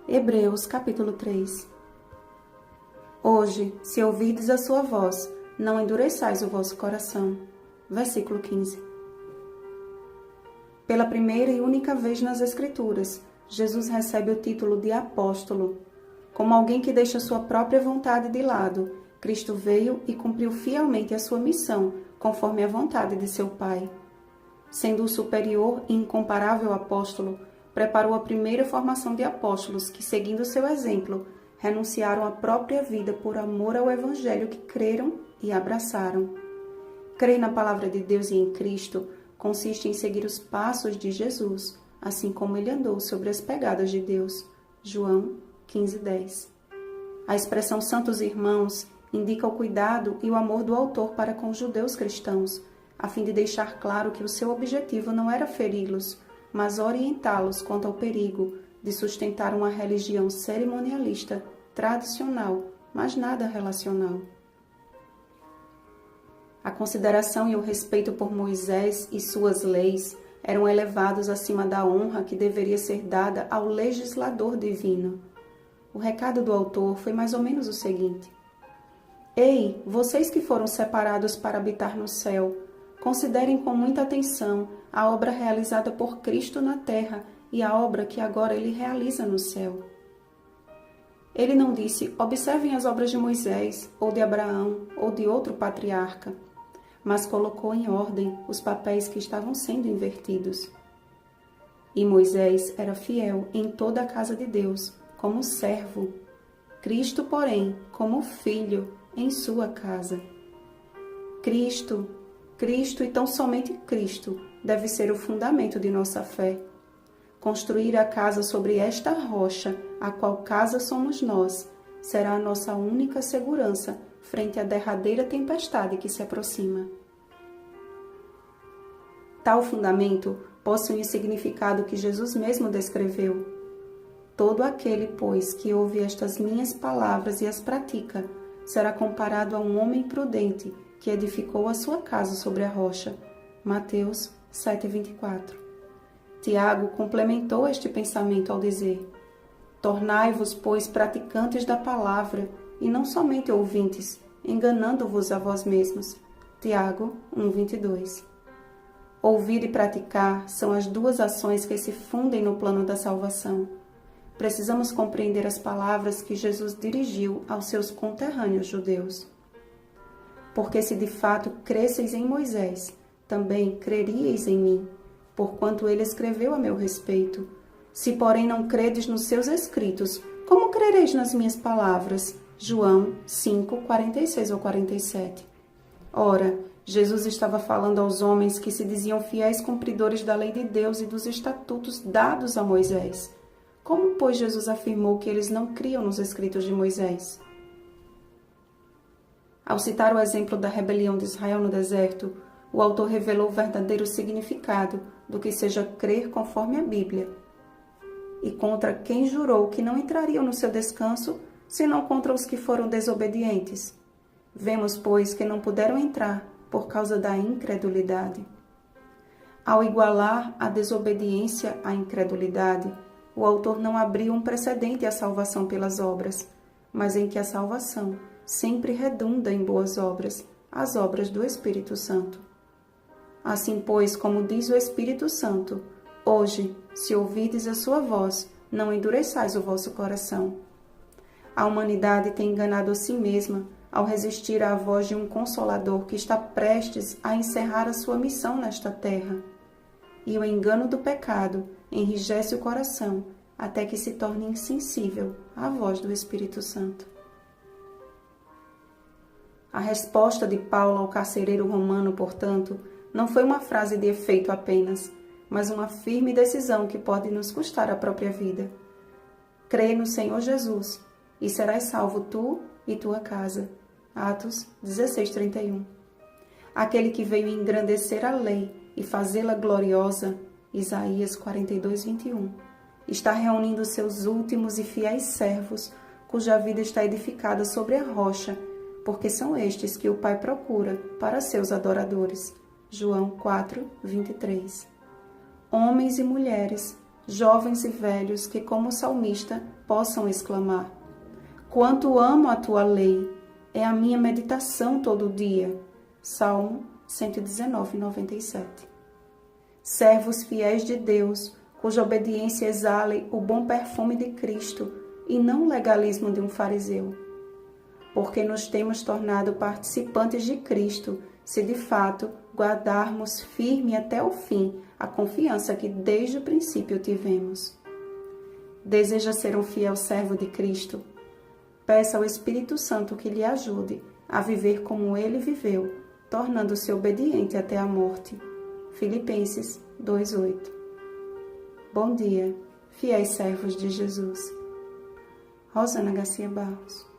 Hebreus capítulo 3. Hoje, se ouvirdes a sua voz, não endureçais o vosso coração. Versículo 15. Pela primeira e única vez nas Escrituras, Jesus recebe o título de apóstolo. Como alguém que deixa sua própria vontade de lado, Cristo veio e cumpriu fielmente a sua missão, conforme a vontade de seu Pai. Sendo o superior e incomparável apóstolo, preparou a primeira formação de apóstolos que, seguindo seu exemplo, renunciaram à própria vida por amor ao Evangelho que creram e abraçaram. Crer na palavra de Deus e em Cristo consiste em seguir os passos de Jesus, assim como ele andou sobre as pegadas de Deus. João 15:10. A expressão santos irmãos indica o cuidado e o amor do autor para com os judeus cristãos, a fim de deixar claro que o seu objetivo não era feri-los, mas orientá-los quanto ao perigo de sustentar uma religião cerimonialista, tradicional, mas nada relacional. A consideração e o respeito por Moisés e suas leis eram elevados acima da honra que deveria ser dada ao legislador divino. O recado do autor foi mais ou menos o seguinte: Ei, vocês que foram separados para habitar no céu, considerem com muita atenção a obra realizada por Cristo na terra e a obra que agora ele realiza no céu. Ele não disse, observem as obras de Moisés, ou de Abraão, ou de outro patriarca, mas colocou em ordem os papéis que estavam sendo invertidos. E Moisés era fiel em toda a casa de Deus, como servo. Cristo, porém, como filho em sua casa. Cristo e tão somente Cristo deve ser o fundamento de nossa fé. Construir a casa sobre esta rocha, a qual casa somos nós, será a nossa única segurança frente à derradeira tempestade que se aproxima. Tal fundamento possui o significado que Jesus mesmo descreveu. Todo aquele, pois, que ouve estas minhas palavras e as pratica, será comparado a um homem prudente que edificou a sua casa sobre a rocha. Mateus 7:24. Tiago complementou este pensamento ao dizer: Tornai-vos, pois, praticantes da palavra, e não somente ouvintes, enganando-vos a vós mesmos. Tiago 1:22. Ouvir e praticar são as duas ações que se fundem no plano da salvação. Precisamos compreender as palavras que Jesus dirigiu aos seus conterrâneos judeus. Porque se de fato cresceis em Moisés, também creríeis em mim, porquanto ele escreveu a meu respeito. Se, porém, não credes nos seus escritos, como crereis nas minhas palavras? João 5:46 ou 47. Ora, Jesus estava falando aos homens que se diziam fiéis cumpridores da lei de Deus e dos estatutos dados a Moisés. Como, pois, Jesus afirmou que eles não criam nos escritos de Moisés? Ao citar o exemplo da rebelião de Israel no deserto, o autor revelou o verdadeiro significado do que seja crer conforme a Bíblia. E contra quem jurou que não entrariam no seu descanso, senão contra os que foram desobedientes. Vemos, pois, que não puderam entrar por causa da incredulidade. Ao igualar a desobediência à incredulidade, o autor não abriu um precedente à salvação pelas obras, mas em que a salvação sempre redunda em boas obras, as obras do Espírito Santo. Assim, pois, como diz o Espírito Santo, hoje, se ouvirdes a sua voz, não endureçais o vosso coração. A humanidade tem enganado a si mesma ao resistir à voz de um Consolador que está prestes a encerrar a sua missão nesta terra. E o engano do pecado enrijece o coração até que se torne insensível à voz do Espírito Santo. A resposta de Paulo ao carcereiro romano, portanto, não foi uma frase de efeito apenas, mas uma firme decisão que pode nos custar a própria vida. Crê no Senhor Jesus e serás salvo tu e tua casa. Atos 16:31. Aquele que veio engrandecer a lei e fazê-la gloriosa, Isaías 42:21, está reunindo seus últimos e fiéis servos, cuja vida está edificada sobre a rocha, porque são estes que o Pai procura para seus adoradores. João 4:23. Homens e mulheres jovens e velhos que, como o salmista, possam exclamar: quanto amo a tua lei, é a minha meditação todo dia. Salmo 119, 97. Servos fiéis de Deus, cuja obediência exale o bom perfume de Cristo e não o legalismo de um fariseu. Porque nos temos tornado participantes de Cristo, se de fato guardarmos firme até o fim a confiança que desde o princípio tivemos. Deseja ser um fiel servo de Cristo? Peça ao Espírito Santo que lhe ajude a viver como ele viveu, tornando-se obediente até a morte. Filipenses 2:8. Bom dia, fiéis servos de Jesus. Rosana Garcia Barros.